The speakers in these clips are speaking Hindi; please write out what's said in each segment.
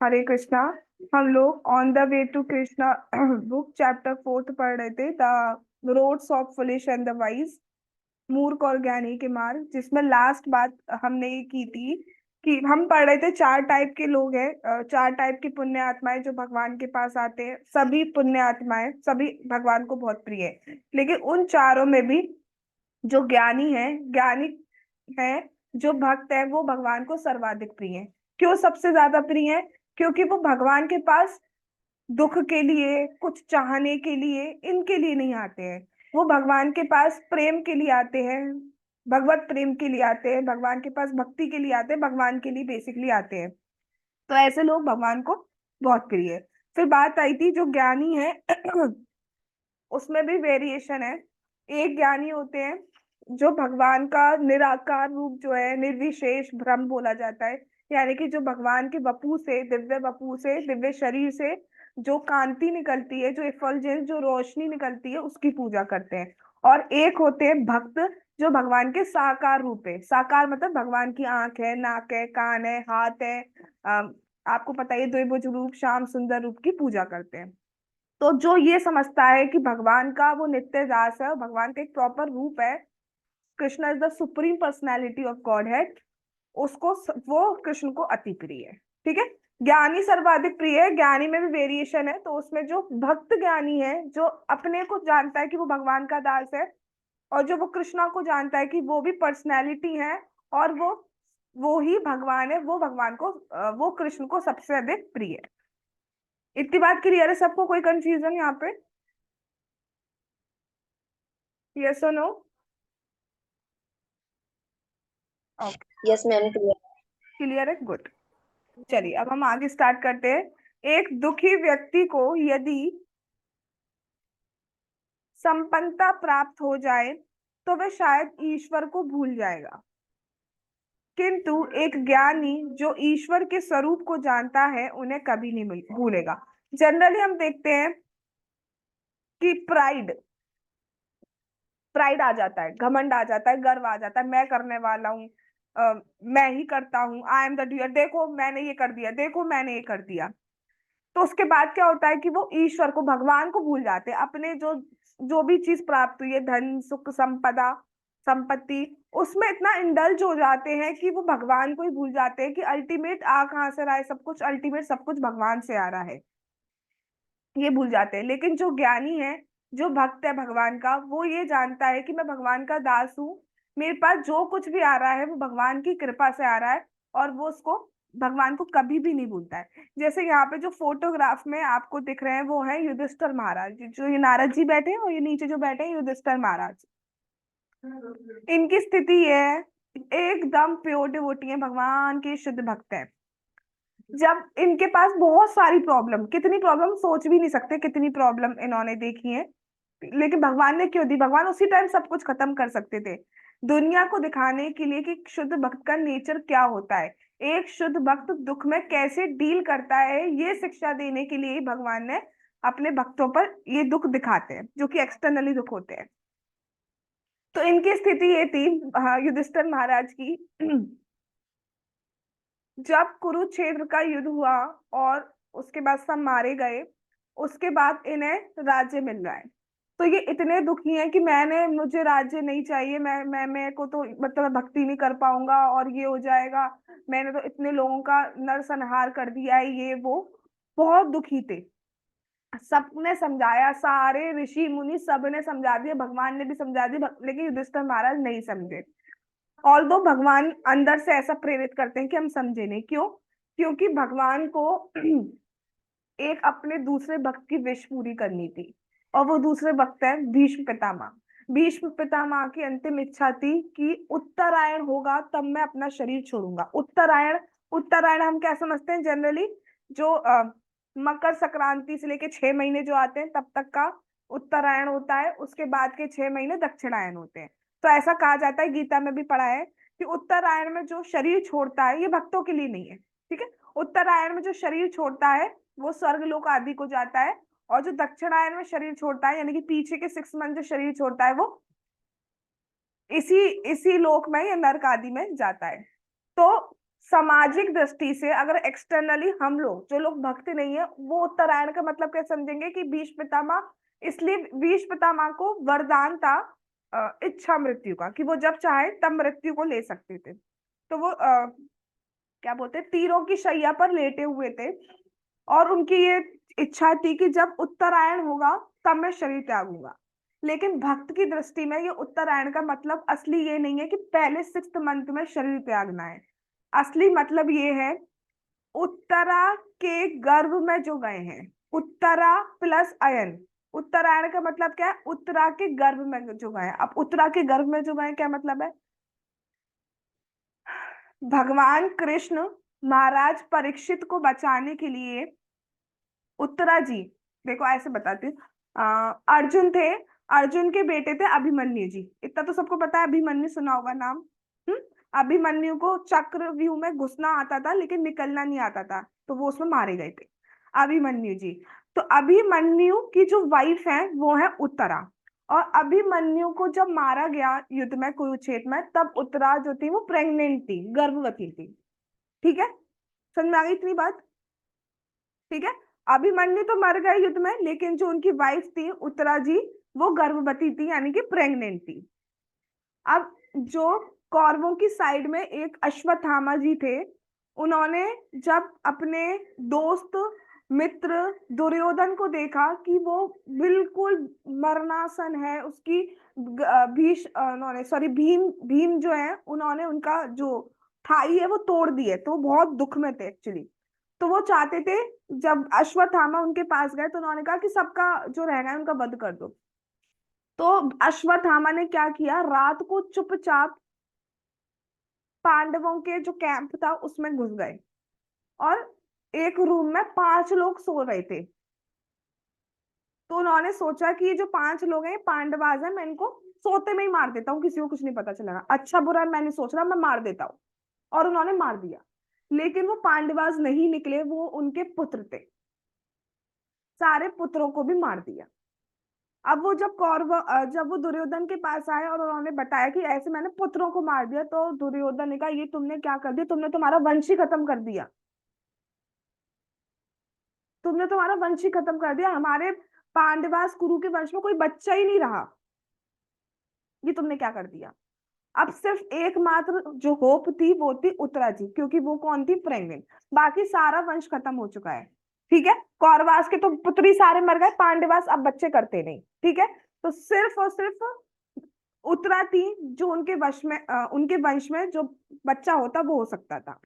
हरे कृष्णा। हम लोग on the way to Krishna book chapter fourth पढ़ रहे थे, the roads of foolish and the wise, मूर्ख और ज्ञानी के मार्ग, जिसमें लास्ट बात हमने ये की थी कि हम पढ़ रहे थे चार टाइप के लोग हैं, चार टाइप की पुण्य आत्माएं जो भगवान के पास आते हैं। सभी पुण्य आत्माएं सभी भगवान को बहुत प्रिय है, लेकिन उन चारों में भी जो ज्ञानी है, जो भक्त है, वो भगवान को सर्वाधिक प्रिय है। क्यों सबसे ज्यादा प्रिय है? क्योंकि वो भगवान के पास दुख के लिए, कुछ चाहने के लिए, इनके लिए नहीं आते हैं। वो भगवान के पास प्रेम के लिए आते हैं, भगवत प्रेम के लिए आते हैं, भगवान के पास भक्ति के लिए आते हैं, भगवान के लिए बेसिकली आते हैं। तो ऐसे लोग भगवान को बहुत प्रिय है। फिर बात आई थी जो ज्ञानी है उसमें भी वेरिएशन है। एक ज्ञानी होते हैं जो भगवान का निराकार रूप जो है, निर्विशेष ब्रह्म बोला जाता है, यानी कि जो भगवान के वपु से, दिव्य वपु से, दिव्य शरीर से जो कांति निकलती है, जो इफल्जेंस, जो रोशनी निकलती है, उसकी पूजा करते हैं। और एक होते हैं भक्त जो भगवान के साकार रूप है। साकार मतलब भगवान की आंख है, नाक है, कान है, हाथ है, आपको पता है द्विभुज रूप, श्याम सुंदर रूप की पूजा करते हैं। तो जो ये समझता है कि भगवान का वो नित्य दास है और भगवान का एक प्रॉपर रूप है, Krishna is the supreme personality of God head, वो कृष्ण को अति प्रिय है। ठीक है। ज्ञानी सर्वाधिक प्रिय है। ज्ञानी में भी वेरिएशन है, तो उसमें जो भक्त ज्ञानी है, जो अपने को जानता है कि वो भगवान का दास है, और जो वो कृष्णा को जानता है कि वो भी पर्सनैलिटी है, और वो ही भगवान है, वो भगवान को वो कृष्ण को सबसे अधिक प्रिय है। इतनी बात क्लियर है सबको? कोई कंफ्यूजन यहाँ पे? यस और no? Okay, yes ma'am, clear. Clear है, गुड। चलिए अब हम आगे स्टार्ट करते हैं। एक दुखी व्यक्ति को यदि संपन्नता प्राप्त हो जाए तो वह शायद ईश्वर को भूल जाएगा, किंतु एक ज्ञानी जो ईश्वर के स्वरूप को जानता है उन्हें कभी नहीं भूलेगा। जनरली हम देखते हैं कि प्राइड प्राइड आ जाता है, घमंड आ जाता है, गर्व आ जाता है, मैं करने वाला हूँ, मैं ही करता हूँ, आई एम द डूयर, देखो मैंने ये कर दिया, देखो मैंने ये कर दिया। तो उसके बाद क्या होता है कि वो ईश्वर को, भगवान को भूल जाते हैं। अपने जो जो भी चीज प्राप्त हुई है, धन सुख संपदा संपत्ति, उसमें इतना इंडल्ज हो जाते हैं कि वो भगवान को ही भूल जाते हैं कि अल्टीमेट आ कहाँ से रहा है सब कुछ, अल्टीमेट सब कुछ भगवान से आ रहा है, ये भूल जाते हैं। लेकिन जो ज्ञानी है, जो भक्त है भगवान का, वो ये जानता है कि मैं भगवान का दास हूँ, मेरे पास जो कुछ भी आ रहा है वो भगवान की कृपा से आ रहा है, और वो उसको, भगवान को कभी भी नहीं भूलता है। जैसे यहाँ पे जो फोटोग्राफ में आपको दिख रहे हैं वो है युधिष्ठिर महाराज, जो ये नारद जी बैठे हैं और ये नीचे जो बैठे हैं युधिष्ठिर महाराज। इनकी स्थिति ये है, एकदम प्योर डिवोटी है, भगवान के शुद्ध भक्त है। जब इनके पास बहुत सारी प्रॉब्लम, कितनी प्रॉब्लम सोच भी नहीं सकते, कितनी प्रॉब्लम इन्होंने देखी है, लेकिन भगवान ने क्यों दी? भगवान उसी टाइम सब कुछ खत्म कर सकते थे, दुनिया को दिखाने के लिए कि शुद्ध भक्त का नेचर क्या होता है, एक शुद्ध भक्त दुख में कैसे डील करता है, ये शिक्षा देने के लिए ही भगवान ने अपने भक्तों पर ये दुख दिखाते हैं, जो कि एक्सटर्नली दुख होते हैं। तो इनकी स्थिति ये थी, युधिष्ठिर महाराज की, जब कुरुक्षेत्र का युद्ध हुआ और उसके बाद सब मारे गए, उसके बाद इन्हें राज्य मिल रहा है, तो ये इतने दुखी हैं कि मुझे राज्य नहीं चाहिए, मैं मेरे को तो मतलब मैं भक्ति नहीं कर पाऊंगा और ये हो जाएगा, मैंने तो इतने लोगों का नरसंहार कर दिया है, ये वो। बहुत दुखी थे। सबने समझाया, सारे ऋषि मुनि सबने समझा दिया, भगवान ने भी समझा दिया, लेकिन युधिष्ठिर महाराज नहीं समझे। ऑल दो भगवान अंदर से ऐसा प्रेरित करते हैं कि हम समझे नहीं। क्यों? क्योंकि भगवान को एक अपने दूसरे भक्त की विश पूरी करनी थी, और वो दूसरे भक्त है भीष्म पितामह। भीष्म पितामह की अंतिम इच्छा थी कि उत्तरायण होगा तब मैं अपना शरीर छोड़ूंगा। उत्तरायण, उत्तरायण हम क्या समझते हैं जनरली? जो मकर संक्रांति से लेके 6 महीने जो आते हैं तब तक का उत्तरायण होता है, उसके बाद के 6 महीने दक्षिणायन होते हैं। तो ऐसा कहा जाता है, गीता में भी पढ़ा है कि उत्तरायण में जो शरीर छोड़ता है, ये भक्तों के लिए नहीं है, ठीक है, उत्तरायण में जो शरीर छोड़ता है वो स्वर्ग लोक आदि को जाता है, और जो दक्षिणायन में शरीर छोड़ता है, यानी कि पीछे के 6 मंथ जो शरीर छोड़ता है, वो इसी इसी लोक में या नरक आदि में जाता है। तो सामाजिक दृष्टि से अगर एक्सटर्नली हम लोग जो लोग भक्त नहीं है वो उत्तरायण का मतलब क्या समझेंगे कि भीष्म पितामह, इसलिए भीष्म पितामह को वरदान था इच्छा मृत्यु का, कि वो जब चाहे तब मृत्यु को ले सकते थे। तो वो क्या बोलते, तीरों की शैया पर लेटे हुए थे और उनकी ये इच्छा थी कि जब उत्तरायण होगा तब मैं शरीर त्यागूंगा। लेकिन भक्त की दृष्टि में ये उत्तरायण का मतलब असली ये नहीं है कि पहले 6th मंथ में शरीर त्यागना है। असली मतलब ये है उत्तरा के गर्भ में जो गए हैं, उत्तरा प्लस अयन। उत्तरायण का मतलब क्या है, उत्तरा के गर्भ में जो गए। अब उत्तरा के गर्भ में जो गए क्या मतलब है, भगवान कृष्ण महाराज परीक्षित को बचाने के लिए उत्तरा जी, देखो ऐसे बताती हूँ, अर्जुन थे, अर्जुन के बेटे थे अभिमन्यु जी, इतना तो सबको पता है, अभिमन्यु सुना होगा नाम। हम्म। अभिमन्यु को चक्रव्यूह में घुसना आता था लेकिन निकलना नहीं आता था, तो वो उसमें मारे गए थे अभिमन्यु जी। तो अभिमन्यु की जो वाइफ है वो है उत्तरा, और अभिमन्यु को जब मारा गया युद्ध में कुरुक्षेत्र में, तब उत्तरा जो थी वो प्रेग्नेंट थी, गर्भवती थी। ठीक है, समझ में आ गई इतनी बात? ठीक है, अभिमन्यु तो मर गए युद्ध में, लेकिन जो उनकी वाइफ थी उत्तरा जी वो गर्भवती थी, यानी कि प्रेग्नेंट थी। अब जो कौरवों की साइड में एक अश्वत्थामा जी थे, उन्होंने जब अपने दोस्त मित्र दुर्योधन को देखा कि वो बिल्कुल मरणासन है, उसकी उन्होंने सॉरी भीम भीम जो है उन्होंने उनका जो थाई है वो तोड़ दी है, तो वो बहुत दुख में थे एक्चुअली। तो वो चाहते थे, जब अश्वत्थामा उनके पास गए तो उन्होंने कहा कि सबका जो रह गया है उनका वध कर दो। तो अश्वत्थामा ने क्या किया, रात को चुपचाप पांडवों के जो कैंप था उसमें घुस गए, और एक रूम में 5 लोग सो रहे थे। तो उन्होंने सोचा कि ये जो 5 लोग हैं पांडवाज हैं, मैं इनको सोते में ही मार देता हूँ, किसी को कुछ नहीं पता चलेगा, अच्छा बुरा मैं नहीं सोच रहा, मैं मार देता हूँ। और उन्होंने मार दिया, लेकिन वो पांडवाज नहीं निकले, वो उनके पुत्र थे, सारे पुत्रों को भी मार दिया। अब वो जब वो दुर्योधन के पास आए और उन्होंने बताया कि ऐसे मैंने पुत्रों को मार दिया, तो दुर्योधन ने कहा ये तुमने क्या कर दिया, तुमने तुम्हारा वंश ही खत्म कर दिया, तुमने तुम्हारा वंश ही खत्म कर दिया, हमारे पांडवास कुरु के वंश में कोई बच्चा ही नहीं रहा, ये तुमने क्या कर दिया। अब सिर्फ एकमात्र जो होप थी वो थी उत्तरा जी, क्योंकि वो कौन थी, प्रेग्नेंट। बाकी सारा वंश खत्म हो चुका है। ठीक है, कौरवास के तो पुत्री सारे मर गए, पांडवास अब बच्चे करते नहीं। ठीक है, तो सिर्फ और सिर्फ उत्तरा थी जो उनके वश में उनके वंश में जो बच्चा होता वो हो सकता था।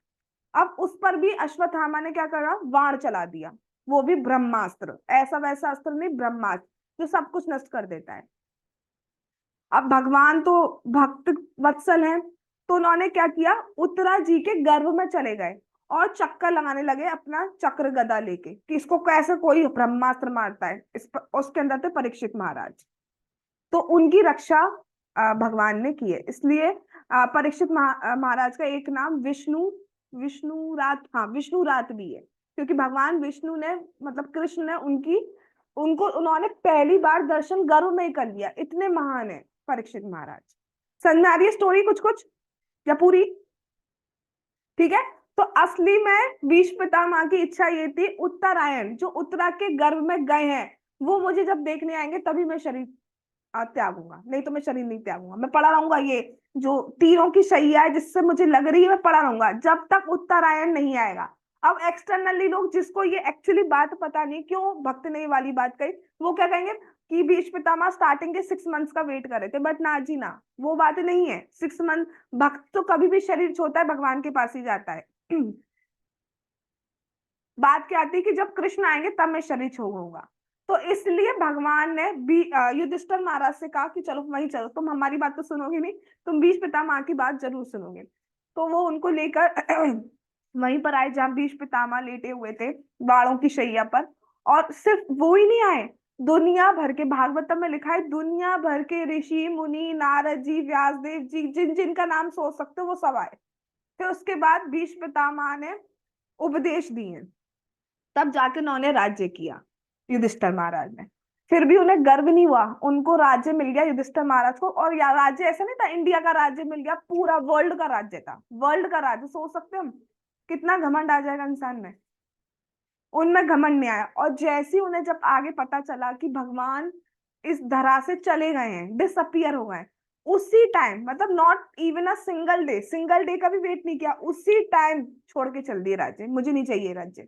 अब उस पर भी अश्वत्थामा ने क्या करा, वाण चला दिया, वो भी ब्रह्मास्त्र, ऐसा वैसा अस्त्र नहीं, ब्रह्मास्त्र जो सब कुछ नष्ट कर देता है। अब भगवान तो भक्त वत्सल हैं, तो उन्होंने क्या किया, उत्तरा जी के गर्भ में चले गए और चक्कर लगाने लगे अपना चक्र गदा लेके कि इसको कैसे कोई ब्रह्मास्त्र मारता है। उसके अंदर थे परीक्षित महाराज, तो उनकी रक्षा भगवान ने की है। इसलिए परीक्षित महाराज का एक नाम विष्णु विष्णुरात, हाँ विष्णुरात भी है, क्योंकि भगवान विष्णु ने मतलब कृष्ण ने उन्होंने पहली बार दर्शन गर्भ में ही कर लिया, इतने महान है परीक्षित महाराज। समझ में आ रही है स्टोरी कुछ कुछ या पूरी? ठीक है, तो असली में भीष्म पितामह की इच्छा ये थी उत्तरायण जो उत्तरा के गर्भ में गए हैं वो मुझे जब देखने आएंगे तभी मैं शरीर त्यागूंगा, नहीं तो मैं शरीर नहीं त्यागूंगा, मैं पड़ा रहूंगा, ये जो तीरों की शैया है जिससे मुझे लग रही है मैं पड़ा रहूंगा जब तक उत्तरायण नहीं आएगा। अब एक्सटर्नली लोग जिसको ये एक्चुअली बात पता नहीं क्यों भक्त नहीं वाली बात कही, वो क्या कहेंगे कि भीष्म पितामह स्टार्टिंग के 6 मंथ्स का वेट कर रहे थे, बट ना जी ना, वो बात नहीं है। 6 मंथ, भक्त तो कभी भी शरीर छोड़ता है भगवान के पास ही जाता है। बात क्या आती है कि जब कृष्ण आएंगे तब मैं शरीर छोड़ूंगा। तो इसलिए भगवान ने भी युधिष्ठिर महाराज से कहा कि चलो वहीं चलो, तुम हमारी बात तो सुनोगे नहीं, तुम भीष्म पितामह की बात जरूर सुनोगे। तो वो उनको लेकर वहीं पर आए जहां भीष्म पितामह लेटे हुए थे बाणों की शैया पर। और सिर्फ वो ही नहीं आए, दुनिया भर के, भागवतम में लिखा है दुनिया भर के ऋषि मुनि नारद जी व्यासदेव जी जिन जिनका नाम सोच सकते हो वो सब आए। फिर उसके बाद भीष्म पितामह ने उपदेश दिए, तब जाके उन्होंने राज्य किया युधिष्ठिर महाराज ने। फिर भी उन्हें गर्व नहीं हुआ, उनको राज्य मिल गया युधिष्ठिर महाराज को। और राज्य ऐसा नहीं था इंडिया का राज्य मिल गया, पूरा वर्ल्ड का राज्य था, वर्ल्ड का राज्य सोच सकते हो हम, कितना घमंड आ जाएगा इंसान में। उनमें घमंड नहीं आया, और जैसे ही उन्हें जब आगे पता चला कि भगवान इस धरा से चले गए हैं, डिसअपियर हो गए हैं, उसी टाइम, मतलब not even a single day का भी वेट नहीं किया, उसी टाइम छोड़ के चल दिए राज्य, मुझे नहीं चाहिए राज्य,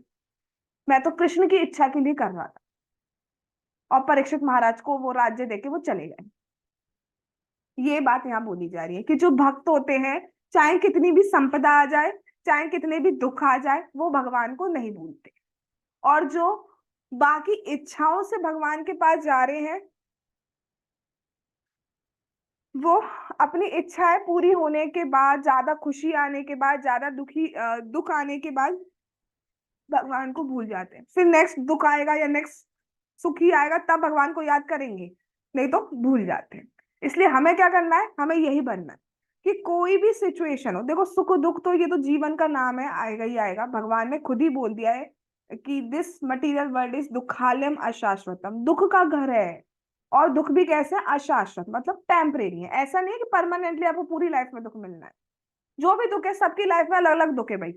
मैं तो कृष्ण की इच्छा के लिए कर रहा था। और परीक्षित महाराज को वो राज्य देके वो चले गए। ये बात यहाँ बोली जा रही है कि जो भक्त होते हैं, चाहे कितनी भी संपदा आ जाए, चाहे कितने भी दुख आ जाए, वो भगवान को नहीं भूलते। और जो बाकी इच्छाओं से भगवान के पास जा रहे हैं, वो अपनी इच्छाएं पूरी होने के बाद, ज्यादा खुशी आने के बाद, ज्यादा दुख आने के बाद भगवान को भूल जाते हैं। फिर नेक्स्ट दुख आएगा या नेक्स्ट सुखी आएगा, तब भगवान को याद करेंगे, नहीं तो भूल जाते हैं। इसलिए हमें क्या करना है, हमें यही बनना है कि कोई भी सिचुएशन हो, देखो सुख दुख तो ये तो जीवन का नाम है, आएगा ही आएगा। भगवान ने खुद ही बोल दिया है कि दिस मटीरियल वर्ल्ड इज दुखालयम अशाश्वतम, दुख का घर है। और दुख भी कैसे है, अशाश्वत, मतलब टेम्परेरी है। ऐसा नहीं है कि परमानेंटली आपको पूरी लाइफ में दुख मिलना है। जो भी दुख है, सबकी लाइफ में अलग अलग दुख है भाई।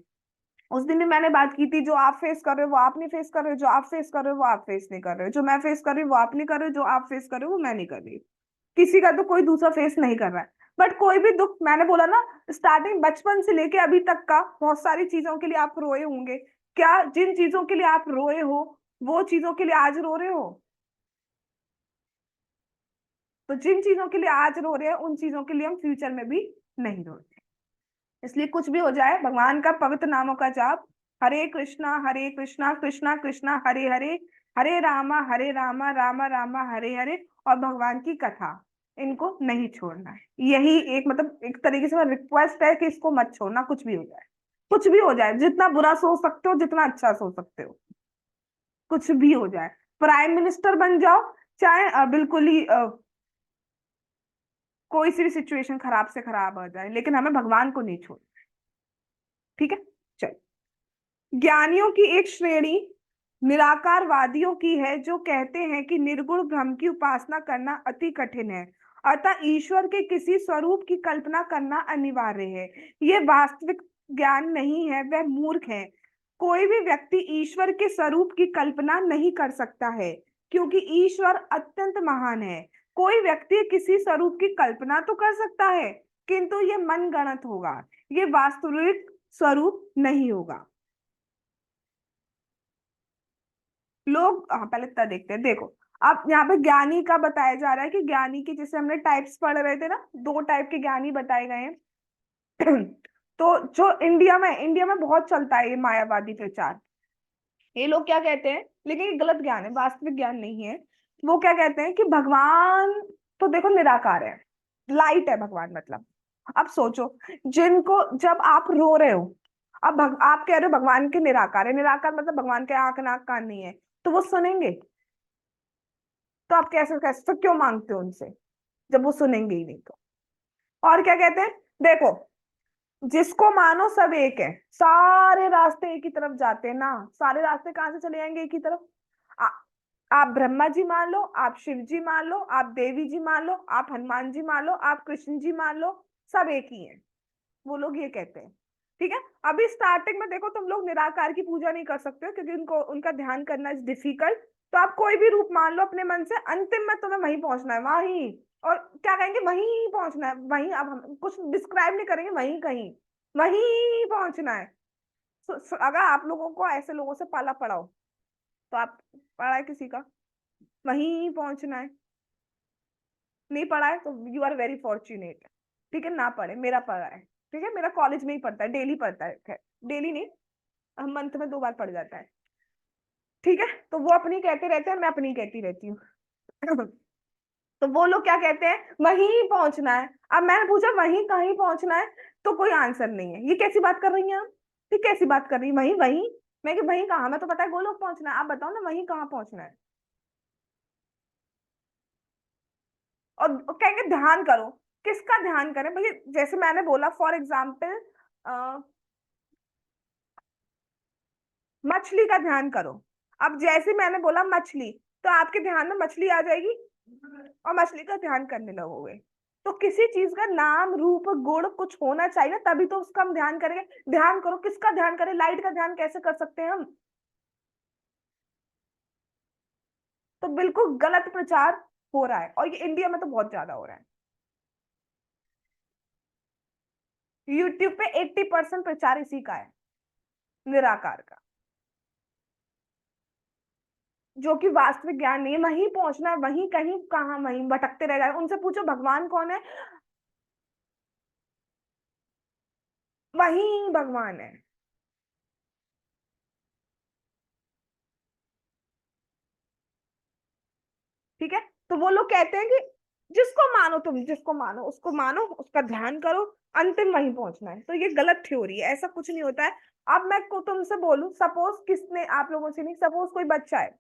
उस दिन भी मैंने बात की थी, जो आप फेस कर रहे हो वो आप नहीं फेस कर रहे हो, जो आप फेस कर रहे हो वो आप फेस नहीं कर रहे हो, जो मैं फेस कर रही हूँ वो आप नहीं कर रहे हो, जो आप फेस कर रहे हो वो मैं नहीं कर रही। किसी का तो कोई दूसरा फेस नहीं कर रहा है। बट कोई भी दुख, मैंने बोला ना, स्टार्टिंग बचपन से लेके अभी तक का, बहुत सारी चीजों के लिए आप रोए होंगे। क्या जिन चीजों के लिए आप रोए हो, वो चीजों के लिए आज रो रहे हो? तो जिन चीजों के लिए आज रो रहे हैं, उन चीजों के लिए हम फ्यूचर में भी नहीं रोते। इसलिए कुछ भी हो जाए, भगवान का पवित्र नामों का जाप, हरे कृष्णा कृष्णा कृष्णा हरे हरे, हरे रामा रामा रामा हरे हरे, और भगवान की कथा, इनको नहीं छोड़ना है। यही एक, मतलब एक तरीके से रिक्वेस्ट है कि इसको मत छोड़ना, कुछ भी हो जाए। कुछ भी हो जाए, जितना बुरा सोच सकते हो, जितना अच्छा सोच सकते हो, कुछ भी हो जाए। प्राइम मिनिस्टर बन जाओ, चाहे बिल्कुल ही कोई सी भी सिचुएशन खराब से खराब आ जाए, लेकिन हमें भगवान को नहीं छोड़ना। ठीक है, चल। ज्ञानियों की एक श्रेणी निराकारवादियों की है, जो कहते हैं कि निर्गुण ब्रह्म की उपासना करना अति कठिन है, अतः ईश्वर के किसी स्वरूप की कल्पना करना अनिवार्य है। ये वास्तविक ज्ञान नहीं है, वह मूर्ख है। कोई भी व्यक्ति ईश्वर के स्वरूप की कल्पना नहीं कर सकता है, क्योंकि ईश्वर अत्यंत महान है। कोई व्यक्ति किसी स्वरूप की कल्पना तो कर सकता है, किंतु ये मनगढ़ंत होगा, ये वास्तविक स्वरूप नहीं होगा। लोग, हाँ पहले इतना देखते हैं, देखो। अब यहाँ पे ज्ञानी का बताया जा रहा है कि ज्ञानी की, जैसे हमने टाइप्स पढ़ रहे थे ना, दो टाइप के ज्ञानी बताए गए हैं। तो जो इंडिया में बहुत चलता है ये मायावादी प्रचार। ये लोग क्या कहते हैं, लेकिन ये गलत ज्ञान है, वास्तविक ज्ञान नहीं है। वो क्या कहते हैं कि भगवान तो देखो निराकार है, लाइट है भगवान, मतलब। अब सोचो, जिनको, जब आप रो रहे हो, अब आप कह रहे हो भगवान के निराकार है, निराकार मतलब भगवान के आंख नाक कान नहीं है, तो वो सुनेंगे? तो आप कैसे कैसे तो क्यों मांगते हो उनसे, जब वो सुनेंगे ही नहीं तो? और क्या कहते हैं, देखो, जिसको मानो सब एक है, सारे रास्ते एक ही तरफ जाते हैं ना, सारे रास्ते कहाँ से चले जाएंगे, एक ही तरफ। आ, आप ब्रह्मा जी मान लो, आप शिव जी मान लो, आप देवी जी मान लो, आप हनुमान जी मान लो, आप कृष्ण जी मान लो, सब एक ही है। वो लोग ये कहते हैं। ठीक है। अभी स्टार्टिंग में देखो, तुम लोग निराकार की पूजा नहीं कर सकते हो, क्योंकि उनको, उनका ध्यान करना इज डिफिकल्ट। तो आप कोई भी रूप मान लो अपने मन से, अंतिम में तुम्हें वहीं पहुंचना है, वहीं। और क्या कहेंगे, वहीं पहुंचना है, वहीं। अब हम कुछ डिस्क्राइब नहीं करेंगे, वहीं कहीं, वहीं पहुंचना है। अगर आप लोगों को ऐसे लोगों से पाला पड़ा हो, तो आप, पड़ा है किसी का, वहीं पहुंचना है। नहीं पढ़ा है तो यू आर वेरी फॉर्चुनेट। ठीक है, ना पढ़े, मेरा पढ़ा है। ठीक है, मेरा कॉलेज में ही पढ़ता है, डेली पढ़ता है, डेली नहीं, मंथ में 2 बार पढ़ जाता है। ठीक है, तो वो अपनी कहते रहते हैं, मैं अपनी कहती रहती हूँ। तो वो लोग क्या कहते हैं, वहीं पहुंचना है। अब मैंने पूछा वहीं कहीं पहुंचना है, तो कोई आंसर नहीं है। ये कैसी बात कर रही हैं आप? ये कैसी बात कर रही है, वहीं वहीं? मैं कि वहीं कहाँ, मैं तो पता है गोलोक पहुंचना है, आप बताओ ना वहीं कहाँ पहुंचना है। और कहेंगे ध्यान करो। किसका ध्यान करें भैया? जैसे मैंने बोला, फॉर एग्जाम्पल, मछली का ध्यान करो। अब जैसे मैंने बोला मछली, तो आपके ध्यान में मछली आ जाएगी, और मछली का ध्यान करने लगोगे। तो किसी चीज का नाम रूप गुण कुछ होना चाहिए ना, तभी तो उसका हम ध्यान करेंगे। ध्यान करो, किसका ध्यान करें? लाइट का ध्यान कैसे कर सकते हैं हम? तो बिल्कुल गलत प्रचार हो रहा है, और ये इंडिया में तो बहुत ज्यादा हो रहा है। यूट्यूब पे 80% प्रचार इसी का है, निराकार का, जो कि वास्तविक ज्ञान नहीं है। वहीं पहुंचना है, वहीं कहीं कहाँ, वहीं भटकते रह जाए। उनसे पूछो भगवान कौन है, वही भगवान है। ठीक है, तो वो लोग कहते हैं कि जिसको मानो, तुम जिसको मानो उसको मानो, उसका ध्यान करो, अंतिम वहीं पहुंचना है। तो ये गलत थ्योरी है, ऐसा कुछ नहीं होता है। अब मैं को तुमसे बोलूं, सपोज किसने, आप लोगों से नहीं, सपोज कोई बच्चा है,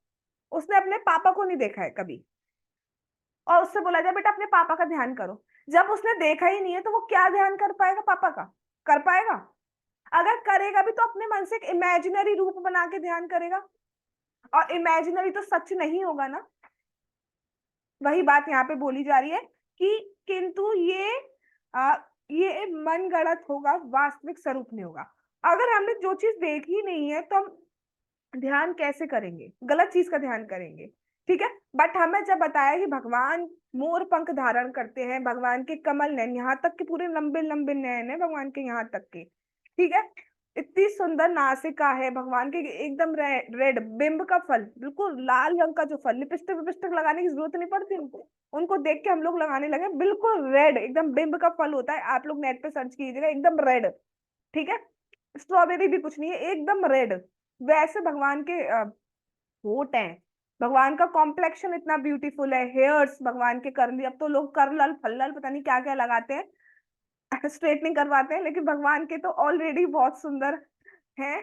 उसने अपने पापा को नहीं देखा है कभी, और उससे बोला जाए बेटा अपने पापा का ध्यान करो, जब उसने देखा ही नहीं है तो वो क्या ध्यान कर पाएगा पापा का? कर पाएगा? अगर करेगा भी तो अपने मन से एक इमेजिनरी रूप बना के ध्यान करेगा, और इमेजिनरी तो सच नहीं होगा ना। वही बात यहाँ पे बोली जा रही है कि किंतु ये मन गढ़ंत होगा, वास्तविक स्वरूप नहीं होगा। अगर हमने जो चीज देखी नहीं है तो हम ध्यान कैसे करेंगे? गलत चीज का ध्यान करेंगे। ठीक है, बट हमें जब बताया कि भगवान मोर पंख धारण करते हैं, भगवान के कमल नयन, यहाँ तक के पूरे लंबे लंबे नयन है भगवान के, यहाँ तक के, ठीक है, इतनी सुंदर नासिका है भगवान के, एकदम रेड बिंब का फल, बिल्कुल लाल रंग का जो फल, लिपस्टिक विपस्टिक लगाने की जरूरत नहीं पड़ती उनको, उनको देख के हम लोग लगाने लगे, बिल्कुल रेड एकदम बिंब का फल होता है। आप लोग नेट पे सर्च कीजिएगा, एकदम रेड। ठीक है, स्ट्रॉबेरी भी कुछ नहीं है, एकदम रेड। वैसे भगवान के होठ हैं, भगवान का कॉम्प्लेक्शन इतना ब्यूटीफुल है, हेयर्स भगवान के करली, अब तो लोग करलल फल्लल पता नहीं क्या क्या लगाते हैं, स्ट्रेटनिंग करवाते हैं, लेकिन भगवान के तो ऑलरेडी बहुत सुंदर है।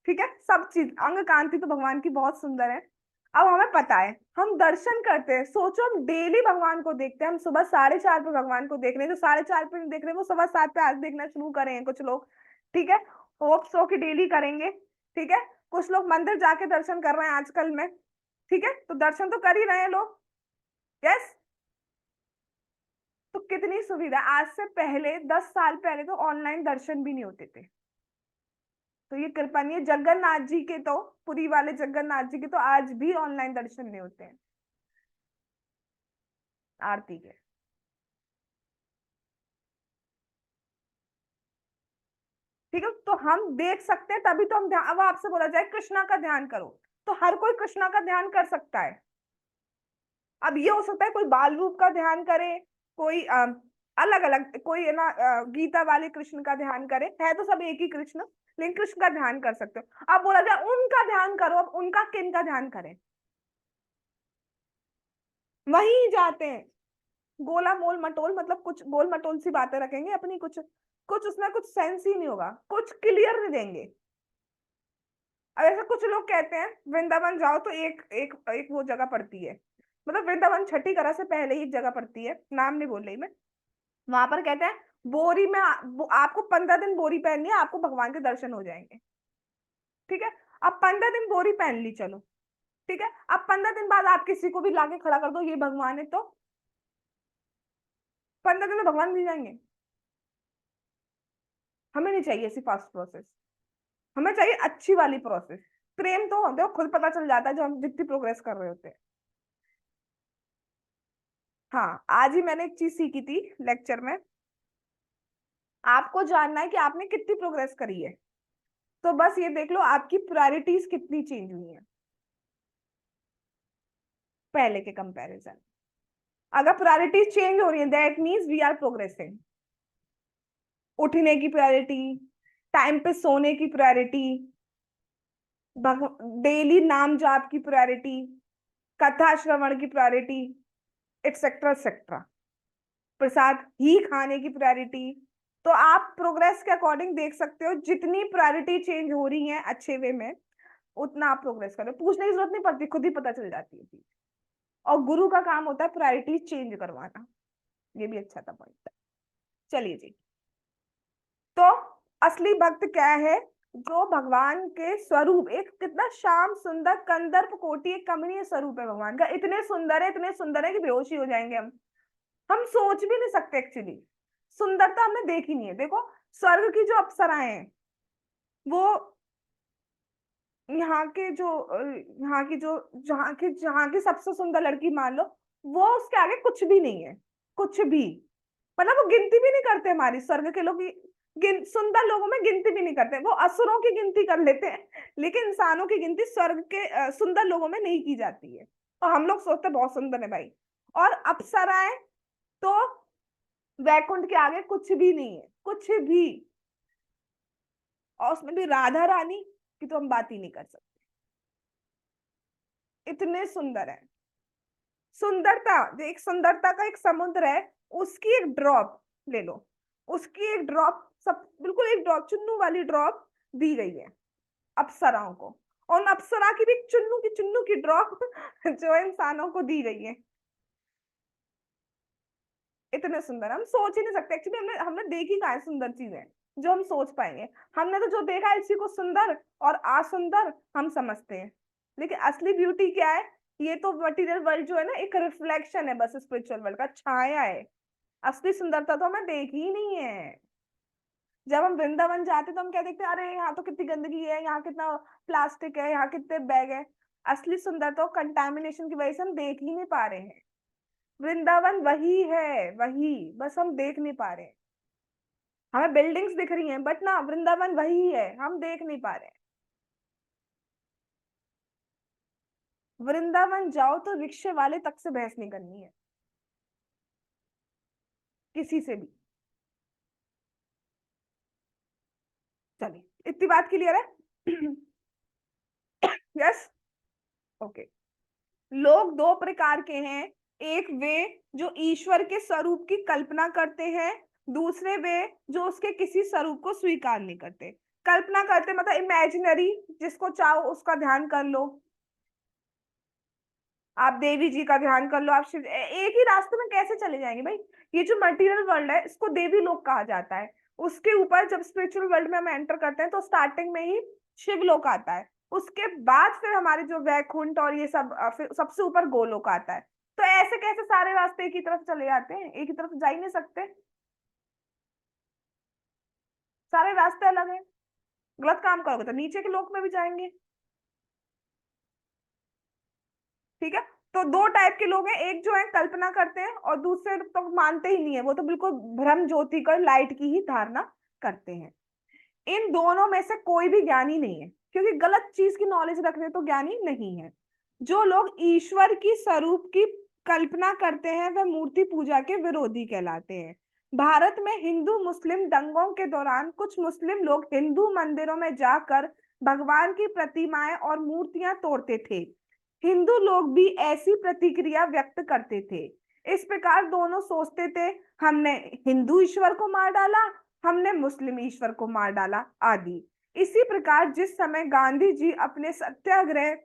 ठीक है, सब चीज अंग कांति तो भगवान की बहुत सुंदर है। अब हमें पता है, हम दर्शन करते हैं, सोचो हम डेली भगवान को देखते हैं, हम सुबह 4:30 पे भगवान को देख रहे हैं, जो 4:30 पे नहीं देख रहे हैं वो 7:15 पे आज देखना शुरू करें हैं कुछ लोग। ठीक है, होप सो कि डेली करेंगे। ठीक है, कुछ लोग मंदिर जाके दर्शन कर रहे हैं आजकल में। ठीक है, तो दर्शन तो कर ही रहे हैं लोग। यस, तो कितनी सुविधा, आज से पहले 10 साल पहले तो ऑनलाइन दर्शन भी नहीं होते थे। तो ये कृपा नहीं है जगन्नाथ जी के, तो पुरी वाले जगन्नाथ जी के तो आज भी ऑनलाइन दर्शन नहीं होते हैं आरती के। ठीक है, तो हम देख सकते हैं, तभी तो हम ध्यान, अब आपसे बोला जाए कृष्णा का ध्यान करो, तो हर कोई कृष्णा का ध्यान कर सकता है। अब ये हो सकता है कोई बाल रूप का ध्यान करे, कोई अलग अलग, कोई है ना गीता वाले कृष्ण का ध्यान करे, है तो सब एक ही कृष्ण, लेकिन कृष्ण का ध्यान कर सकते हो। अब बोला जाए उनका ध्यान करो, अब उनका किन का ध्यान करें? वहीं जाते हैं, गोला मोल मटोल, मतलब कुछ गोल मटोल सी बातें रखेंगे अपनी, कुछ कुछ उसमें कुछ सेंस ही नहीं होगा, कुछ क्लियर नहीं देंगे। अब ऐसे कुछ लोग कहते हैं वृंदावन जाओ तो एक एक एक वो जगह पड़ती है, मतलब वृंदावन छठी करा से पहले ही एक जगह पड़ती है, नाम नहीं बोल रही मैं, वहां पर कहते हैं बोरी में आपको 15 दिन बोरी पहननी है, आपको भगवान के दर्शन हो जाएंगे। ठीक है, अब 15 दिन बोरी पहन ली, चलो ठीक है, अब 15 दिन बाद आप किसी को भी लाके खड़ा कर दो ये भगवान है, तो 15 दिन में भगवान मिल जाएंगे? हमें नहीं चाहिए ऐसी फास्ट प्रोसेस, हमें चाहिए अच्छी वाली प्रोसेस। प्रेम तो देखो खुद पता चल जाता है जो हम जितनी प्रोग्रेस कर रहे होते हैं। हाँ, आज ही मैंने एक चीज सीखी थी लेक्चर में, आपको जानना है कि आपने कितनी प्रोग्रेस करी है, तो बस ये देख लो आपकी प्रायोरिटीज कितनी चेंज हुई है पहले के कंपैरिजन। अगर प्रायोरिटीज चेंज हो रही है that means we are progressing. उठने की प्रायोरिटी, टाइम पे सोने की प्रायोरिटी, डेली नाम जाप की प्रायोरिटी, कथा श्रवण की प्रायोरिटी, एक्सेट्रा एक्सेट्रा, प्रसाद ही खाने की प्रायोरिटी। तो आप प्रोग्रेस के अकॉर्डिंग देख सकते हो, जितनी प्रायोरिटी चेंज हो रही है अच्छे वे में, उतना आप प्रोग्रेस करो, पूछने की जरूरत नहीं पड़ती, खुद ही पता चल जाती है चीज। और गुरु का काम होता है प्रायोरिटी चेंज करवाना। ये भी अच्छा था पॉइंट। चलिए जी, तो असली भक्त क्या है? जो भगवान के स्वरूप, एक कितना श्याम सुंदर कंदर्प कोटि, एक कमनीय स्वरूप है भगवान का, इतने सुंदर है, इतने सुंदर है कि बेहोश ही हो जाएंगे हम। हम सोच भी नहीं सकते एक्चुअली, सुंदरता हमने देखी नहीं है। देखो स्वर्ग की जो अप्सराएं हैं वो यहाँ के जो यहाँ की जो जहाँ की सबसे सुंदर लड़की मान लो, वो उसके आगे कुछ भी नहीं है, कुछ भी। मतलब वो गिनती भी नहीं करते, हमारी स्वर्ग के लोग सुंदर लोगों में गिनती भी नहीं करते, वो असुरों की गिनती कर लेते हैं, लेकिन इंसानों की गिनती स्वर्ग के सुंदर लोगों में नहीं की जाती है। और हम लोग सोचते हैं बहुत सुंदर है भाई। और अप्सराएं तो वैकुंठ के आगे कुछ भी नहीं है, कुछ भी। और उसमें भी राधा रानी की तो हम बात ही नहीं कर सकते, इतने सुंदर है। सुंदरता, एक सुंदरता का एक समुद्र है, उसकी एक ड्रॉप ले लो, उसकी एक ड्रॉप, सब बिल्कुल एक ड्रॉप, चुन्नू वाली ड्रॉप दी गई है अप्सराओं को। और उन अप्सरा की भी चुन्नू की ड्रॉप जो है इंसानों को दी गई है। इतने सुंदर, हम सोच ही नहीं सकते एक्चुअली। हमने हमने देखी कहाँ है सुंदर चीजें जो हम सोच पाएंगे। हमने तो जो देखा है इसी को सुंदर और असुंदर हम समझते हैं, लेकिन असली ब्यूटी क्या है? ये तो मटेरियल वर्ल्ड जो है ना, एक रिफ्लेक्शन है बस, स्पिरिचुअल वर्ल्ड का छाया है। असली सुंदरता तो हमें देखी ही नहीं है। जब हम वृंदावन जाते तो हम क्या देखते हैं? अरे यहाँ तो कितनी गंदगी है, यहाँ कितना प्लास्टिक है, यहाँ कितने बैग है। असली सुंदरता कंटामिनेशन की वजह से हम देख ही नहीं पा रहे हैं। वृंदावन वही है, वही, बस हम देख नहीं पा रहे हैं। हमें बिल्डिंग्स दिख रही हैं बट ना, वृंदावन वही है, हम देख नहीं पा रहे हैं। वृंदावन जाओ तो रिक्शे वाले तक से बहस नहीं करनी है, किसी से भी। चलिए इतनी बात क्लियर है। Yes, okay. लोग दो प्रकार के हैं, एक वे जो ईश्वर के स्वरूप की कल्पना करते हैं, दूसरे वे जो उसके किसी स्वरूप को स्वीकार नहीं करते। कल्पना करते मतलब इमेजिनरी, जिसको चाहो उसका ध्यान कर लो। आप देवी जी का ध्यान कर लो, आप शिव, एक ही रास्ते में कैसे चले जाएंगे भाई? ये जो मटेरियल वर्ल्ड है इसको देवी लोक कहा जाता है। उसके ऊपर जब स्पिरिचुअल वर्ल्ड में हम एंटर करते हैं तो स्टार्टिंग में ही शिव लोक आता है, उसके बाद फिर हमारे जो वैकुंठ और ये सब, फिर सबसे ऊपर गोलोक आता है। तो ऐसे कैसे सारे रास्ते एक ही तरफ चले जाते हैं? एक ही तरफ जा ही नहीं सकते, सारे रास्ते अलग हैं। गलत काम करोगे तो नीचे के लोक में भी जाएंगे। ठीक है, तो दो टाइप के लोग हैं, एक जो है कल्पना करते हैं और दूसरे तो मानते ही नहीं है, वो तो बिल्कुल भ्रम ज्योति का लाइट की ही धारणा करते हैं। इन दोनों में से कोई भी ज्ञानी नहीं है, क्योंकि गलत चीज की नॉलेज रखने तो ज्ञानी नहीं है। जो लोग ईश्वर की स्वरूप की कल्पना करते हैं वह मूर्ति पूजा के विरोधी कहलाते हैं। भारत में हिंदू मुस्लिम दंगों के दौरान कुछ मुस्लिम लोग हिंदू मंदिरों में जाकर भगवान की प्रतिमाएं और मूर्तियां तोड़ते थे। हिंदू लोग भी ऐसी प्रतिक्रिया व्यक्त करते थे। इस प्रकार दोनों सोचते थे, हमने हिंदू ईश्वर को मार डाला, हमने मुस्लिम ईश्वर को मार डाला, आदि। इसी प्रकार जिस समय गांधी जी अपने सत्याग्रह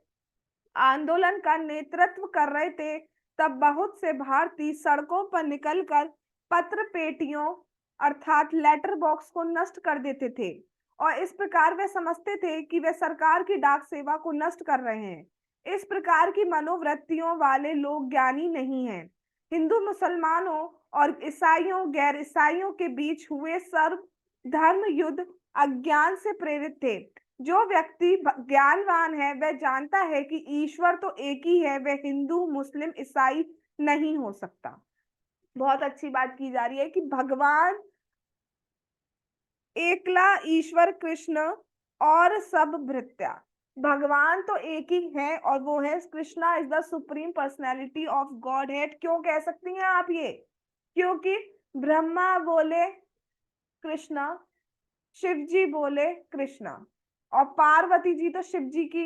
आंदोलन का नेतृत्व कर रहे थे, तब बहुत से भारतीय सड़कों पर निकलकर पत्र पेटियों अर्थात लेटर बॉक्स को नष्ट कर देते थे, और इस प्रकार वे समझते थे कि वे सरकार की डाक सेवा को नष्ट कर रहे हैं। इस प्रकार की मनोवृत्तियों वाले लोग ज्ञानी नहीं हैं। हिंदू मुसलमानों और ईसाइयों गैर ईसाइयों के बीच हुए सर्व धर्म युद्ध अज्ञान से प्रेरित थे। जो व्यक्ति ज्ञानवान है वह जानता है कि ईश्वर तो एक ही है, वह हिंदू मुस्लिम ईसाई नहीं हो सकता। बहुत अच्छी बात की जा रही है कि भगवान एकला ईश्वर कृष्ण और सब भृत्या। भगवान तो एक ही है और वो है Krishna is the supreme personality of God head. क्यों कह सकती हैं आप ये? क्योंकि ब्रह्मा बोले कृष्णा, शिव जी बोले कृष्णा, और पार्वती जी तो शिव जी की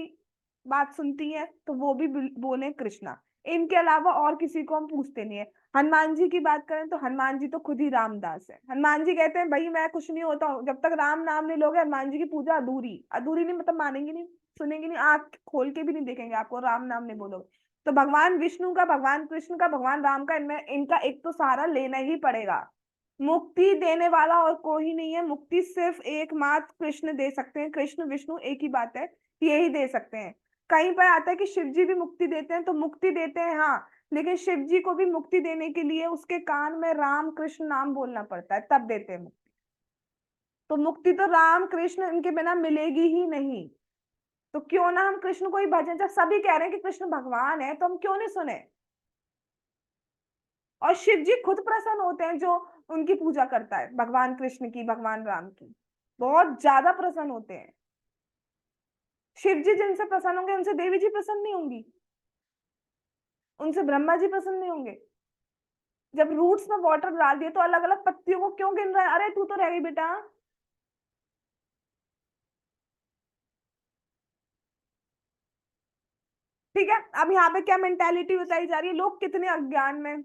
बात सुनती है तो वो भी बोले कृष्णा। इनके अलावा और किसी को हम पूछते नहीं है। हनुमान जी की बात करें तो हनुमान जी तो खुद ही रामदास है। हनुमान जी कहते हैं भाई मैं कुछ नहीं होता हूँ, जब तक राम नाम नहीं लोगे हनुमान जी की पूजा अधूरी। अधूरी नहीं मतलब मानेंगे नहीं, सुनेंगे नहीं, आंख खोल के भी नहीं देखेंगे आपको, राम नाम नहीं बोलोगे। तो भगवान विष्णु का, भगवान कृष्ण का, भगवान राम का, इनमें इनका एक तो सहारा लेना ही पड़ेगा। मुक्ति देने वाला और कोई नहीं है, मुक्ति सिर्फ एकमात्र कृष्ण दे सकते हैं। कृष्ण विष्णु एक ही बात है, यही दे सकते हैं। कहीं पर आता है कि शिव जी भी मुक्ति देते हैं, तो मुक्ति देते हैं हाँ, लेकिन शिव जी को भी मुक्ति देने के लिए उसके कान में राम कृष्ण नाम बोलना पड़ता है, तब देते हैं मुक्ति। तो मुक्ति तो राम कृष्ण इनके बिना मिलेगी ही नहीं। तो क्यों ना हम कृष्ण को ही भजन, जब सभी कह रहे हैं कि कृष्ण भगवान है तो हम क्यों नहीं सुने। और शिव जी खुद प्रसन्न होते हैं जो उनकी पूजा करता है, भगवान कृष्ण की, भगवान राम की, बहुत ज्यादा प्रसन्न होते हैं। शिव जी जिनसे प्रसन्न होंगे उनसे देवी जी प्रसन्न नहीं होंगी, उनसे ब्रह्मा जी प्रसन्न नहीं होंगे। जब रूट्स में वाटर डाल दिए तो अलग अलग पत्तियों को क्यों गिन रहा है, अरे तू तो रह गई बेटा। ठीक है, अब यहाँ पे क्या मेंटेलिटी बताई जा रही है, लोग कितने अज्ञान में।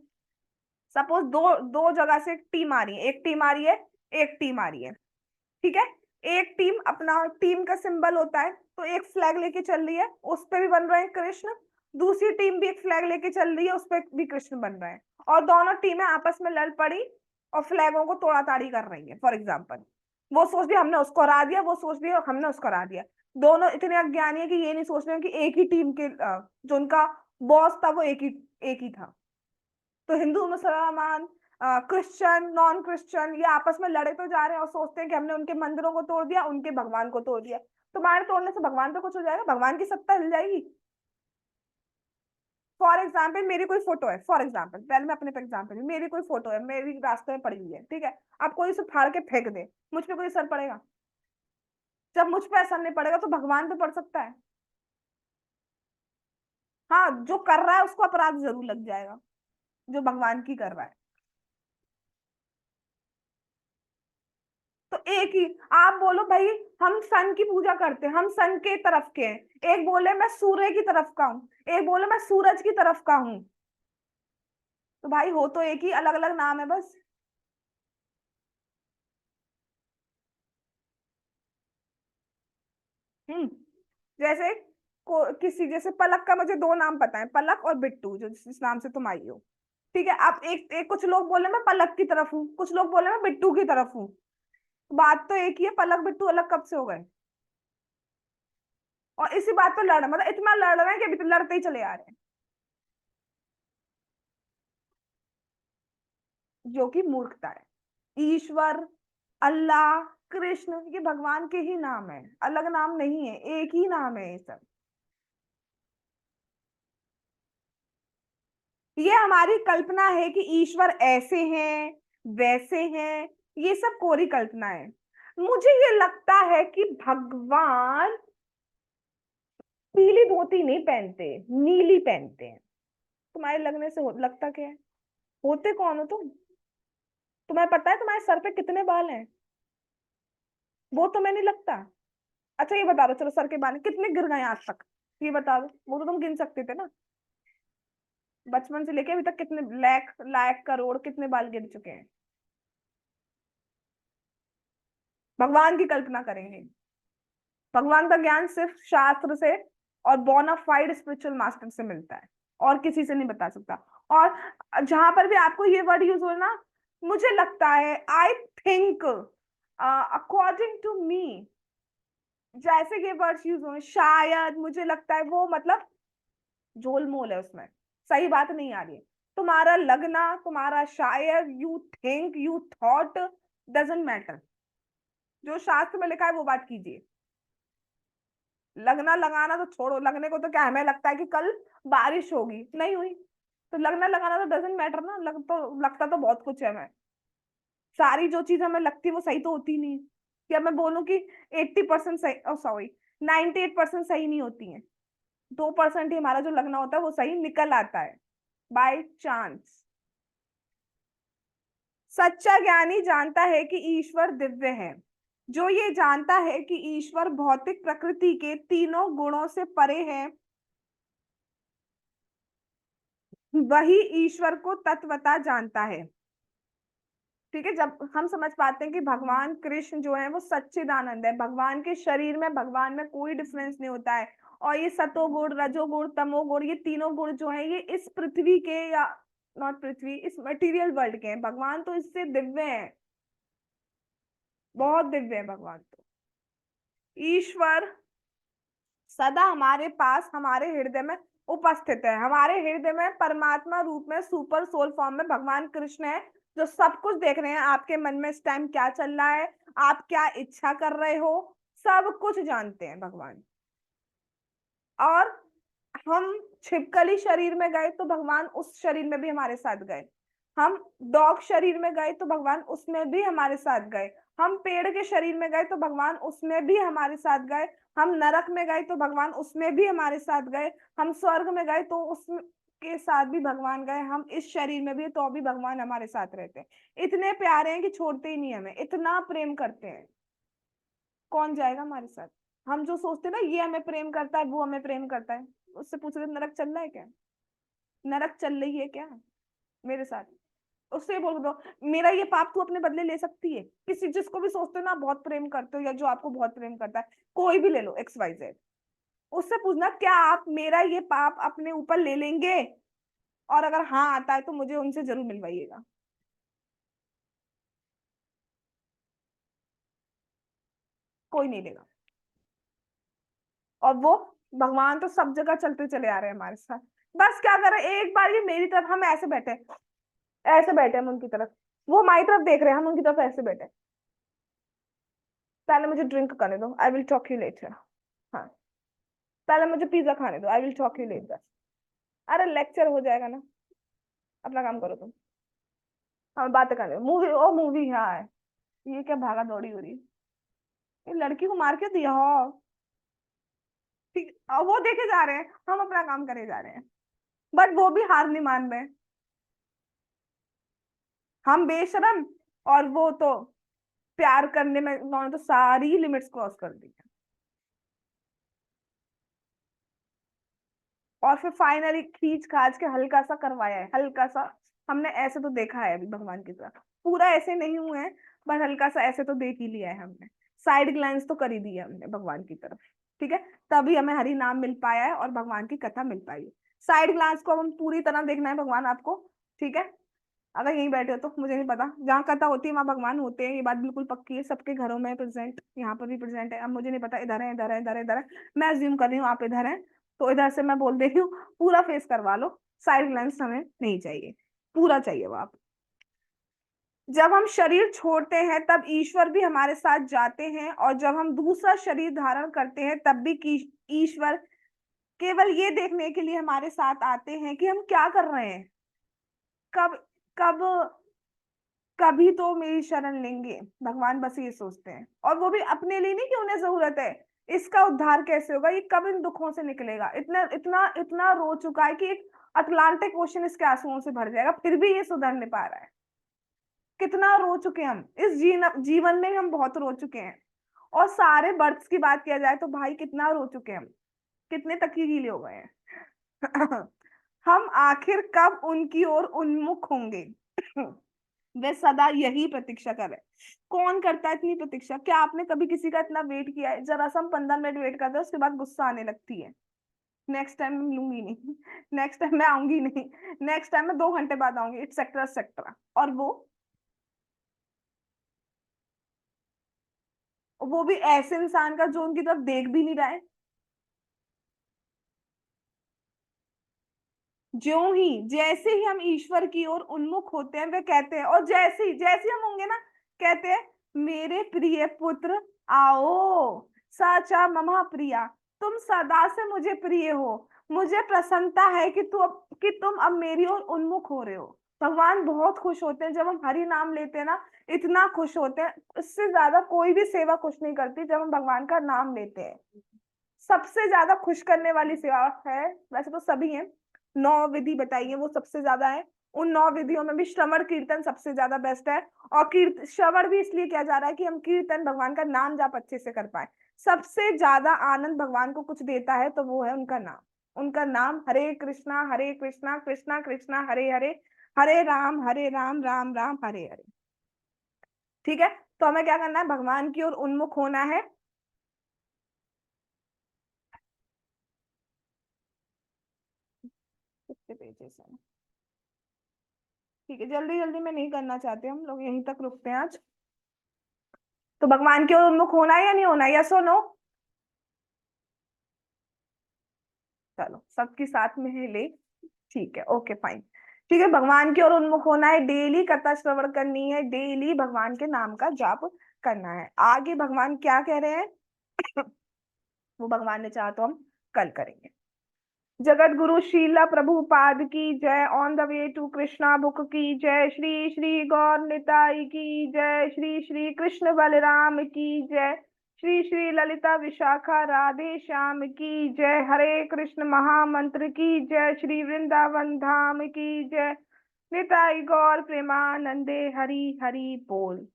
सपोज दो दो जगह से एक टीम आ रही है, एक टीम आ रही है, एक टीम आ रही है। ठीक है, एक टीम, अपना टीम का सिंबल होता है, तो एक फ्लैग लेके चल रही है, उस पे भी बन रहे हैं कृष्ण। दूसरी टीम भी एक फ्लैग लेके चल रही है, उस पे भी कृष्ण बन रहे हैं। और दोनों टीमें आपस में लड़ पड़ी और फ्लैगों को तोड़ा ताड़ी कर रही है। फॉर एग्जाम्पल, वो सोच रही हमने उसको हरा दिया, वो सोच रही हमने उसको हरा दिया। दोनों इतने अज्ञानी है कि ये नहीं सोच रहे हैं कि एक ही टीम के जो उनका बॉस था वो एक ही था। तो हिंदू मुसलमान, क्रिश्चियन नॉन क्रिश्चियन, ये आपस में लड़े तो जा रहे हैं और सोचते हैं कि हमने उनके मंदिरों को तोड़ दिया, उनके भगवान को तोड़ दिया। तुम्हारे तोड़ने से भगवान पे कुछ हो जाएगा, भगवान की सत्ता हिल जाएगी। फॉर एग्जाम्पल मेरी कोई फोटो है, फॉर एग्जाम्पल पहले मैं अपने पे एग्जाम्पल, मेरी कोई फोटो है, मेरी रास्ते में पड़ी हुई है, ठीक है। अब कोई उसे फाड़ के फेंक दे, मुझ पे कोई असर पड़ेगा? जब मुझ पे असर नहीं पड़ेगा तो भगवान पे पड़ सकता है। हाँ, जो कर रहा है उसको अपराध जरूर लग जाएगा, जो भगवान की कर रहा है। तो एक ही, आप बोलो भाई हम सन की पूजा करते हैं, हम सन के तरफ के हैं, एक बोले मैं सूर्य की तरफ का हूँ, एक बोले मैं सूरज की तरफ का हूँ। तो भाई हो तो एक ही, अलग अलग नाम है बस। हम्म। जैसे किसी, जैसे पलक का मुझे दो नाम पता है, पलक और बिट्टू, जो जिस नाम से तुम आई हो। ठीक है, अब एक कुछ लोग बोले मैं पलक की तरफ हूँ, कुछ लोग बोले मैं बिट्टू की तरफ हूँ। बात तो एक ही है, पलक बिट्टू अलग कब से हो गए? और इसी बात पे लड़, मतलब इतना लड़ रहे हैं कि अभी तो लड़ते ही चले आ रहे हैं, जो कि मूर्खता है। ईश्वर, अल्लाह, कृष्ण, ये भगवान के ही नाम है, अलग नाम नहीं है, एक ही नाम है ये सब। ये हमारी कल्पना है कि ईश्वर ऐसे हैं, वैसे हैं, ये सब कोरी कल्पना है। मुझे ये लगता है कि भगवान पीली धोती नहीं पहनते, नीली पहनते हैं। तुम्हारे लगने से लगता क्या है? होते कौन हो तुम? तुम्हें पता है तुम्हारे सर पे कितने बाल हैं? वो तुम्हें नहीं लगता? अच्छा ये बता दो, चलो सर के बाल कितने गिर गए आज तक, ये बता दो, वो तो तुम गिन सकते थे ना। बचपन से लेके अभी तक कितने लाख लाख करोड़ कितने बाल गिर चुके हैं। भगवान की कल्पना करेंगे? भगवान का ज्ञान सिर्फ शास्त्र से और बोनाफाइड स्पिरिचुअल मास्टर से मिलता है, और किसी से नहीं बता सकता। और जहां पर भी आपको ये वर्ड यूज हो ना, मुझे लगता है, I think, according to me, जैसे ये वर्ड्स यूज हो, शायद मुझे लगता है वो मतलब झोल मोल है उसमें, सही बात नहीं आ रही है। तुम्हारा लगना, तुम्हारा शायद, you think, you thought, doesn't matter. जो शास्त्र में लिखा है वो बात कीजिए। लगना लगाना तो छोड़ो, लगने को तो क्या, हमें लगता है कि कल बारिश होगी, नहीं हुई, तो लगना लगाना तो डजेंट मैटर ना, लगता तो बहुत कुछ है हमें। सारी जो चीज हमें लगती है वो सही तो होती नहीं। क्या मैं बोलूं कि 80% सही, सॉरी, 98% सही नहीं होती है, 2% ही हमारा जो लगना होता है वो सही निकल आता है, बाय चांस। सच्चा ज्ञानी जानता है कि ईश्वर दिव्य है। जो ये जानता है कि ईश्वर भौतिक प्रकृति के तीनों गुणों से परे है, वही ईश्वर को तत्वता जानता है। ठीक है, जब हम समझ पाते हैं कि भगवान कृष्ण जो है वो सच्चिदानंद है, भगवान के शरीर में, भगवान में कोई डिफरेंस नहीं होता है। और ये सतोगुण, रजोगुण, तमोगुण, ये तीनों गुण जो है ये इस पृथ्वी के, या नॉट पृथ्वी, इस मटेरियल वर्ल्ड के हैं, भगवान तो इससे दिव्य है, बहुत दिव्य है भगवान तो। ईश्वर सदा हमारे पास, हमारे हृदय में उपस्थित है। हमारे हृदय में परमात्मा रूप में सुपर सोल फॉर्म में भगवान कृष्ण है, जो सब कुछ देख रहे हैं। आपके मन में इस टाइम क्या चल रहा है, आप क्या इच्छा कर रहे हो, सब कुछ जानते हैं भगवान। और हम छिपकली शरीर में गए तो भगवान उस शरीर में भी हमारे साथ गए। हम डॉग शरीर में गए तो भगवान उसमें भी हमारे साथ गए। हम पेड़ के शरीर में गए तो भगवान उसमें भी हमारे साथ गए। हम नरक में गए तो भगवान उसमें भी हमारे साथ गए। हम स्वर्ग में गए तो उसके साथ भी भगवान गए। हम इस शरीर में भी तो भी भगवान हमारे साथ रहते हैं। इतने प्यारे हैं कि छोड़ते ही नहीं हमें, इतना प्रेम करते हैं। कौन जाएगा हमारे साथ? हम जो सोचते हैं ना ये हमें प्रेम करता है, वो हमें प्रेम करता है, उससे पूछ रहे नरक चल रहा है क्या? नरक चल रही है क्या मेरे साथ? उससे बोल दो मेरा ये पाप तू अपने बदले ले सकती है। किसी जिसको भी सोचते हो ना बहुत प्रेम करते हो, या जो आपको बहुत प्रेम करता है, कोई भी ले लो, XYZ, उससे पूछना क्या आप मेरा ये पाप अपने ऊपर ले लेंगे? और अगर हाँ आता है तो मुझे उनसे जरूर मिलवाइएगा। कोई नहीं लेगा। और वो भगवान तो सब जगह चलते चले आ रहे हैं हमारे साथ। बस क्या करें, एक बार ये मेरी तरफ, हम ऐसे बैठे हम उनकी तरफ, वो हमारी तरफ देख रहे हैं, हम उनकी तरफ ऐसे बैठे। पहले मुझे ड्रिंक करने दो, I will talk you later. हाँ, पहले मुझे पिज्जा खाने दो, I will talk you later. अरे लेक्चर हो जाएगा ना, अपना काम करो तुम। हम बातें करने दो। मूवी, ओ मूवी, हाँ है। ये क्या भागा दौड़ी हो रही है? ये लड़की को मार के दिया हो। ठीक, और वो देखे जा रहे हैं, हम अपना काम करे जा रहे हैं। बट वो भी हार नहीं मान रहे। हम बेशरम, और वो तो प्यार करने में उन्होंने तो सारी लिमिट्स क्रॉस कर दी। और फिर फाइनली खींच खाच के हल्का सा करवाया है, हल्का सा। हमने ऐसे तो देखा है अभी भगवान की तरफ, पूरा ऐसे नहीं हुए हैं, बट हल्का सा ऐसे तो देख ही लिया है हमने। साइड ग्लैंस तो कर ही दिया हमने भगवान की तरफ। ठीक है, तभी हमें हरि नाम मिल पाया है और भगवान की कथा मिल पाई है। साइड ग्लांस को हम पूरी तरह देखना है भगवान आपको। ठीक है, अगर यहीं बैठे हो तो मुझे नहीं पता, जहाँ कथा होती है वहां भगवान होते हैं, ये बात बिल्कुल पक्की है। सबके घरों में प्रेजेंट, यहाँ पर भी प्रेजेंट है। अब मुझे नहीं पता इधर है, इधर है, इधर है, इधर है। मैं अज्यूम कर रही हूँ आप इधर हैं, तो इधर से मैं बोल दे रही हूँ पूरा फेस करवा लो। साइड ग्लैंस हमें नहीं चाहिए, पूरा चाहिए वो आप। जब हम शरीर छोड़ते हैं तब ईश्वर भी हमारे साथ जाते हैं, और जब हम दूसरा शरीर धारण करते हैं तब भी ईश्वर केवल ये देखने के लिए हमारे साथ आते हैं कि हम क्या कर रहे हैं। कब कब कभी तो मेरी शरण लेंगे भगवान, बस ये सोचते हैं। और वो भी अपने लिए नहीं कि उन्हें जरूरत है। इसका उद्धार कैसे होगा, ये कब इन दुखों से निकलेगा? इतना इतना इतना रो चुका है कि एक अटलांटिक ओशन इसके आंसुओं से भर जाएगा, फिर भी ये सुधर नहीं पा रहा है। कितना रो चुके हैं हम इस जीवन में, हम बहुत रो चुके हैं। और सारे बर्थ्स की बात किया जाए तो भाई कितना रो चुके हैं हम, कितने तक ही गीले हो गए हैं। हम आखिर कब उनकी ओर उन्मुख होंगे? वे सदा यही प्रतीक्षा कर रहे हैं। कौन करता है इतनी प्रतीक्षा? क्या आपने कभी किसी का इतना वेट किया है? जरा सा हम 15 मिनट वेट करते हैं, उसके बाद गुस्सा आने लगती है। नेक्स्ट टाइम मैं मिलूंगी नहीं, नेक्स्ट टाइम मैं आऊंगी नहीं, नेक्स्ट टाइम मैं 2 घंटे बाद आऊंगी, एक्सेट्रा एक्सेट्रा। और वो भी ऐसे इंसान का जो उनकी तरफ देख भी नहीं रहा है। ज्यों ही जैसे ही हम ईश्वर की ओर उन्मुख होते हैं, वे कहते हैं, और जैसे ही हम होंगे ना, कहते हैं, मेरे प्रिय पुत्र आओ, साचा ममा प्रिया, तुम सदा से मुझे प्रिय हो। मुझे प्रसन्नता है कि तुम अब मेरी ओर उन्मुख हो रहे हो। भगवान बहुत खुश होते हैं जब हम हरि नाम लेते हैं ना, इतना खुश होते हैं। इससे ज्यादा कोई भी सेवा खुश नहीं करती जब हम भगवान का नाम लेते हैं। सबसे ज्यादा खुश करने वाली सेवा है, वैसे तो सभी हैं, 9 विधि बताइए वो सबसे ज्यादा है। उन 9 विधियों में भी श्रवण कीर्तन सबसे ज्यादा बेस्ट है। और श्रवण भी इसलिए किया जा रहा है कि हम कीर्तन भगवान का नाम जाप अच्छे से कर पाए। सबसे ज्यादा आनंद भगवान को कुछ देता है तो वो है उनका नाम। उनका नाम, हरे कृष्णा कृष्णा कृष्णा हरे हरे, हरे राम राम राम हरे हरे। ठीक है, तो हमें क्या करना है? भगवान की ओर उन्मुख होना है। कितने पेजेस हैं? ठीक है, जल्दी जल्दी में नहीं करना चाहते, हम लोग यहीं तक रुकते हैं आज। तो भगवान की ओर उन्मुख होना है या नहीं होना, यस और नो? चलो सबकी साथ में है ले, ठीक है, ओके फाइन। ठीक है, भगवान की ओर उन्मुख होना है, डेली कथा श्रवण करनी है, डेली भगवान के नाम का जाप करना है। आगे भगवान क्या कह रहे हैं वो भगवान ने चाहा तो हम कल करेंगे। जगत गुरु शीला प्रभुपाद की जय। On the way to Krishna book की जय। श्री श्री गौर निताई की जय। श्री श्री कृष्ण बलराम की जय। श्री श्री ललिता विशाखा राधे श्याम की जय। हरे कृष्ण महामंत्र की जय। श्री वृंदावन धाम की जय। निताई गौर प्रेमानंदे हरि हरि बोल।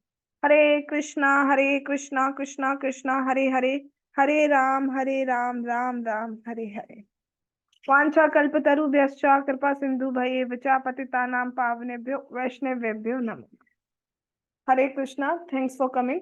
हरे कृष्णा कृष्णा कृष्णा हरे हरे, हरे राम राम राम हरे हरे। वांछा कल्पतरुभ्यश्च कृपा सिंधु भयेव पतितानां पावनेभ्यो वैष्णवेभ्यो नमः। हरे कृष्णा, थैंक्स फॉर कमिंग।